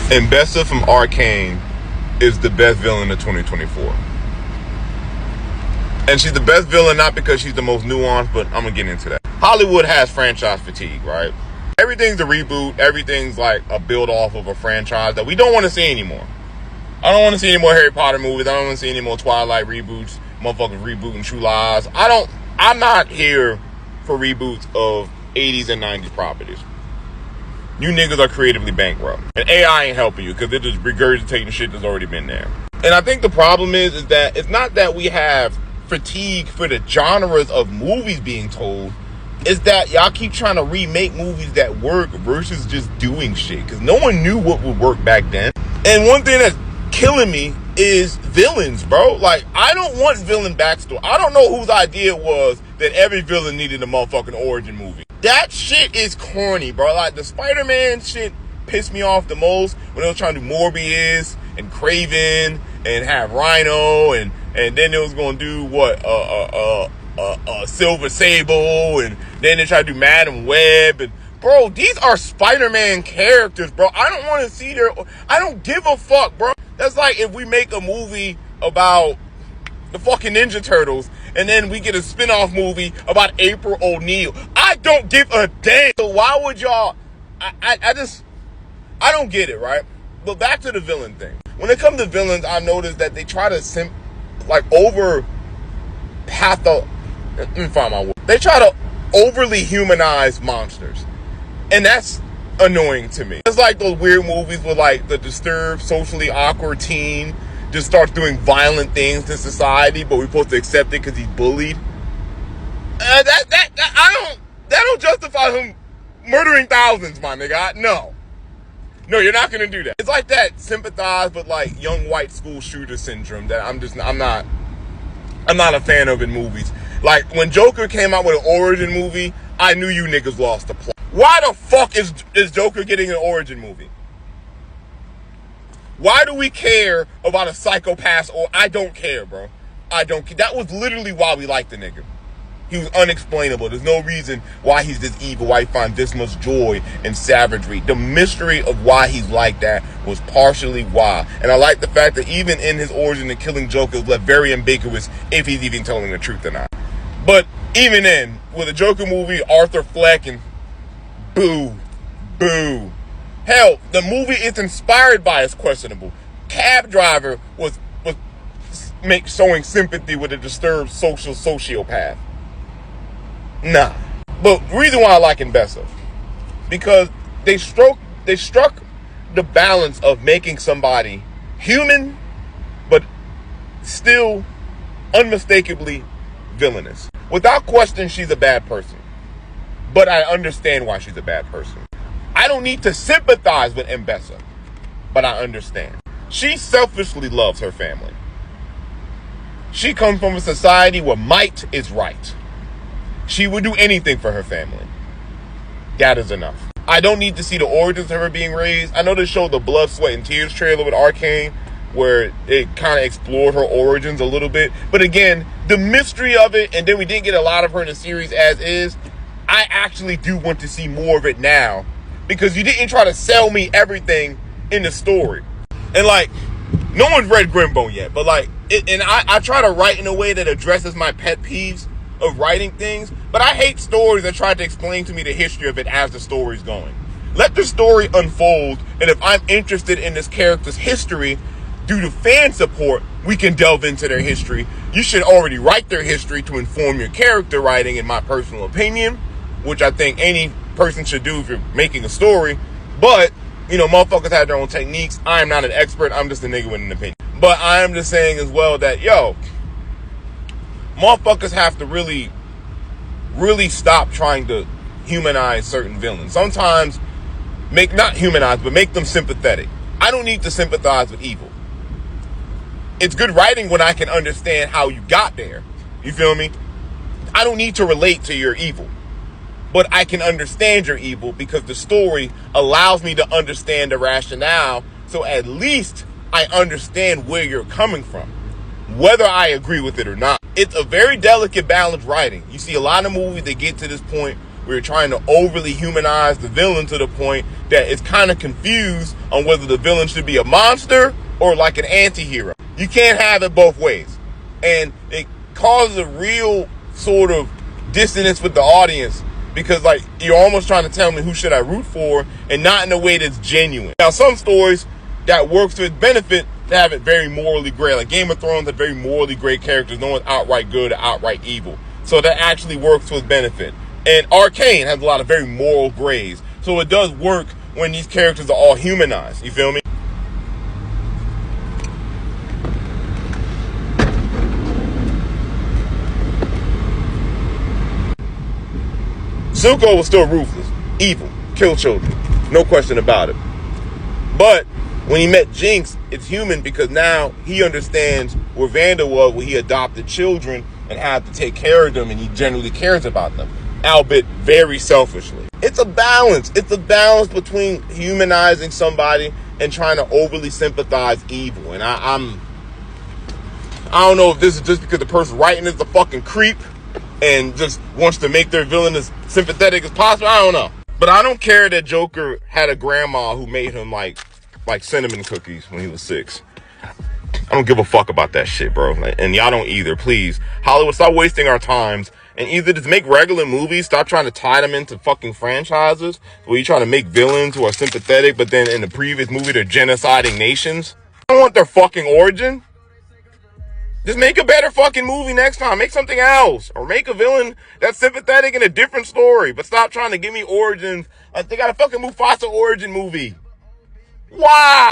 Mbessa from Arcane is the best villain of 2024. And she's the best villain not because she's the most nuanced, but I'm going to get into that. Hollywood has franchise fatigue, right? Everything's a reboot. Everything's like a build off of a franchise that we don't want to see anymore. I don't want to see any more Harry Potter movies. I don't want to see any more Twilight reboots. Motherfuckers rebooting True Lies. I'm not here for reboots of 80s and 90s properties. You niggas are creatively bankrupt. And AI ain't helping you because they're just regurgitating shit that's already been there. And I think the problem is that it's not that we have fatigue for the genres of movies being told. It's that y'all keep trying to remake movies that work versus just doing shit. Because no one knew what would work back then. And one thing that's killing me is villains, bro. Like, I don't want villain backstory. I don't know whose idea it was that every villain needed a motherfucking origin movie. That shit is corny, bro. Like, the Spider-Man shit pissed me off the most when they was trying to do Morbius and Kraven and have Rhino and then they was gonna do what Silver Sable and then they tried to do Madam Web and bro, these are Spider-Man characters, bro. I don't want to see I don't give a fuck, bro. That's like if we make a movie about the fucking Ninja Turtles and then we get a spin-off movie about April O'Neil. I don't give a damn. So why would y'all... I don't get it, right? But back to the villain thing. When it comes to villains, I noticed that they try to They try to overly humanize monsters. And that's annoying to me. It's like those weird movies with like the disturbed, socially awkward teen just starts doing violent things to society, but we're supposed to accept it because he's bullied. That don't justify him murdering thousands, my nigga. No, you're not gonna do that. It's like that sympathize but like young white school shooter syndrome that I'm not a fan of in movies. Like when Joker came out with an origin movie, I knew you niggas lost the plot. Why the fuck is Joker getting an origin movie? Why do we care about a psychopath? Or I don't care, bro. I don't care. That was literally why we liked the nigga. He was unexplainable. There's no reason why he's this evil, why he finds this much joy and savagery. The mystery of why he's like that was partially why. And I like the fact that even in his origin, the killing Joker is left very ambiguous if he's even telling the truth or not. But even then, with a Joker movie, Arthur Fleck and boo. Hell, the movie it's inspired by is questionable. Cab Driver was showing sympathy with a disturbed sociopath. Nah. But the reason why I like Mbessa, because they struck the balance of making somebody human, but still unmistakably villainous. Without question, she's a bad person. But I understand why she's a bad person. I don't need to sympathize with Mbessa, but I understand. She selfishly loves her family. She comes from a society where might is right. She would do anything for her family. That is enough. I don't need to see the origins of her being raised. I know they showed the Blood, Sweat, and Tears trailer with Arcane, where it kind of explored her origins a little bit. But again, the mystery of it, and then we didn't get a lot of her in the series as is, I actually do want to see more of it now. Because you didn't try to sell me everything in the story. And like, no one's read Grimbone yet, but like, I try to write in a way that addresses my pet peeves of writing things, but I hate stories that try to explain to me the history of it as the story's going. Let the story unfold, and if I'm interested in this character's history, due to fan support, we can delve into their history. You should already write their history to inform your character writing, in my personal opinion, which I think any person should do if you're making a story. But, you know, motherfuckers have their own techniques. I am not an expert. I'm just a nigga with an opinion. But I am just saying as well that, motherfuckers have to really stop trying to humanize certain villains. Sometimes not humanize, but make them sympathetic. I don't need to sympathize with evil. It's good writing when I can understand how you got there. You feel me? I don't need to relate to your evil. But I can understand your evil because the story allows me to understand the rationale. So at least I understand where you're coming from, whether I agree with it or not. It's a very delicate balance writing. You see a lot of movies that get to this point we're trying to overly humanize the villain to the point that it's kind of confused on whether the villain should be a monster or like an anti-hero. You can't have it both ways. And it causes a real sort of dissonance with the audience, because like you're almost trying to tell me who should I root for, and not in a way that's genuine. Now, some stories that works to its benefit to have it very morally gray, like Game of Thrones had very morally gray characters, no one's outright good or outright evil, so that actually works to its benefit. And Arcane has a lot of very moral grays, so it does work when these characters are all humanized. You feel me? Zuko was still ruthless, evil, kill children, no question about it. But when he met Jinx, it's human because now he understands where Vander was, where he adopted children and had to take care of them, and he generally cares about them, albeit very selfishly. It's a balance. It's a balance between humanizing somebody and trying to overly sympathize evil. And I don't know if this is just because the person writing is a fucking creep and just wants to make their villain as sympathetic as possible. I don't know. But I don't care that Joker had a grandma who made him like cinnamon cookies when he was 6. I don't give a fuck about that shit, bro. And y'all don't either. Please, Hollywood, stop wasting our times and either just make regular movies, stop trying to tie them into fucking franchises where you try to make villains who are sympathetic, but then in the previous movie they're genociding nations. I don't want their fucking origin. Just make a better fucking movie next time. Make something else. Or make a villain that's sympathetic in a different story. But stop trying to give me origins. They got a fucking Mufasa origin movie. Why?